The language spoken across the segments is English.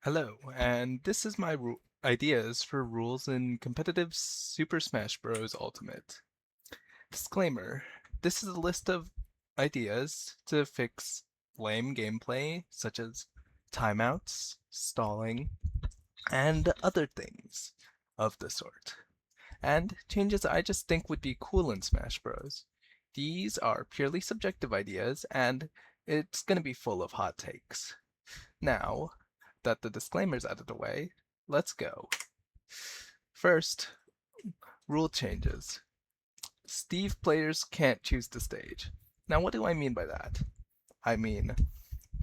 Hello, and this is my ideas for rules in competitive Super Smash Bros. Ultimate. Disclaimer: this is a list of ideas to fix lame gameplay, such as timeouts, stalling, and other things of the sort. And changes I just think would be cool in Smash Bros. These are purely subjective ideas, and it's going to be full of hot takes. Now that the disclaimer's out of the way, let's go. First, rule changes. Steve players can't choose the stage. Now, what do I mean by that? I mean,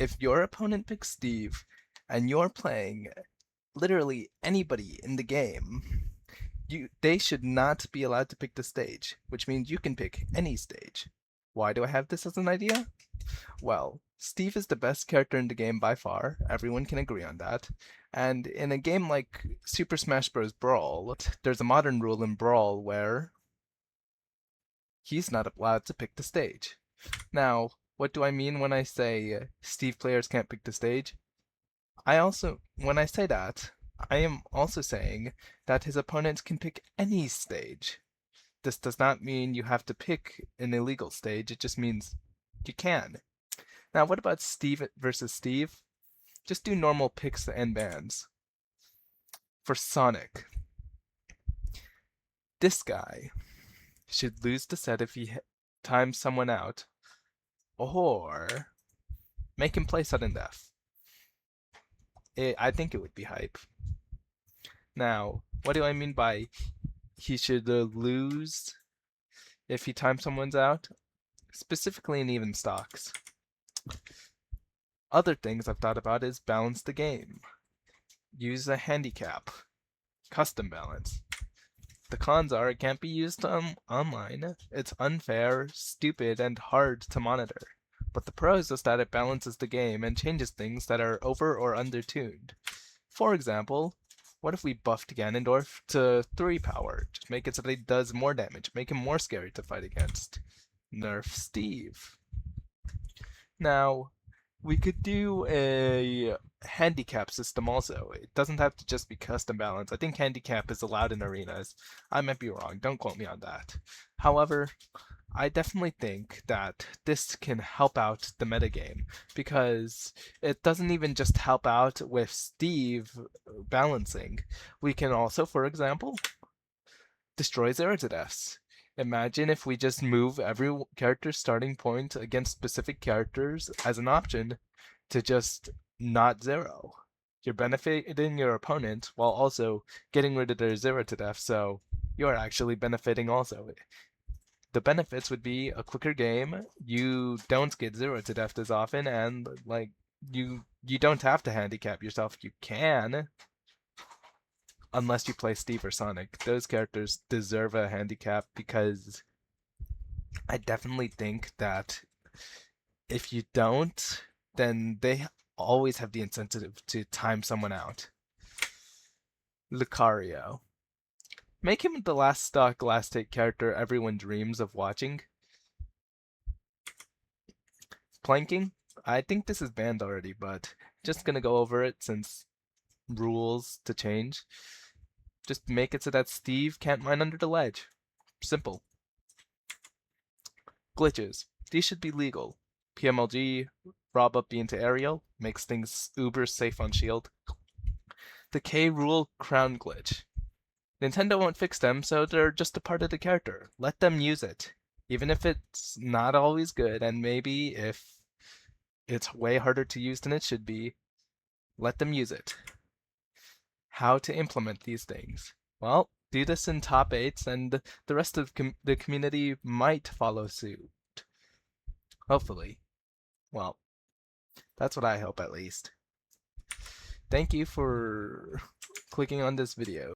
if your opponent picks Steve and you're playing literally anybody in the game, they should not be allowed to pick the stage, which means you can pick any stage. Why do I have this as an idea? Well, Steve is the best character in the game by far, everyone can agree on that. And in a game like Super Smash Bros. Brawl, there's a modern rule in Brawl where he's not allowed to pick the stage. Now, what do I mean when I say Steve players can't pick the stage? When I say that, I am also saying that his opponents can pick any stage. This does not mean you have to pick an illegal stage, it just means you can. Now, what about Steve versus Steve? Just do normal picks and bans. For Sonic, this guy should lose the set if he times someone out, or make him play sudden death. I think it would be hype. Now, what do I mean by he should lose if he times someone's out? Specifically in even stocks. Other things I've thought about is balance the game. Use a handicap. Custom balance. The cons are it can't be used online, it's unfair, stupid, and hard to monitor. But the pros is that it balances the game and changes things that are over or under-tuned. For example, what if we buffed Ganondorf to 3 power? Just make it so that he does more damage, make him more scary to fight against. Nerf Steve. Now, we could do a handicap system also. It doesn't have to just be custom balance. I think handicap is allowed in arenas. I might be wrong, don't quote me on that. However, I definitely think that this can help out the metagame because it doesn't even just help out with Steve balancing. We can also, for example, destroy Zeratul. Imagine if we just move every character's starting point against specific characters as an option to just not zero. You're benefiting your opponent while also getting rid of their Zeratul, so you're actually benefiting also. The benefits would be a quicker game, you don't get Zeratul as often, and like you don't have to handicap yourself. You can, unless you play Steve or Sonic. Those characters deserve a handicap because I definitely think that if you don't, then they always have the incentive to time someone out. Lucario. Make him the last stock, last take character everyone dreams of watching. Planking. I think this is banned already, but just gonna go over it since rules to change. Just make it so that Steve can't mine under the ledge. Simple. Glitches. These should be legal. PMLG, Rob up B into aerial, makes things uber safe on shield. The K Rool crown glitch. Nintendo won't fix them, so they're just a part of the character. Let them use it. Even if it's not always good, and maybe if it's way harder to use than it should be, let them use it. How to implement these things? Well, do this in top 8s, and the rest of the community might follow suit. Hopefully. Well, that's what I hope at least. Thank you for clicking on this video.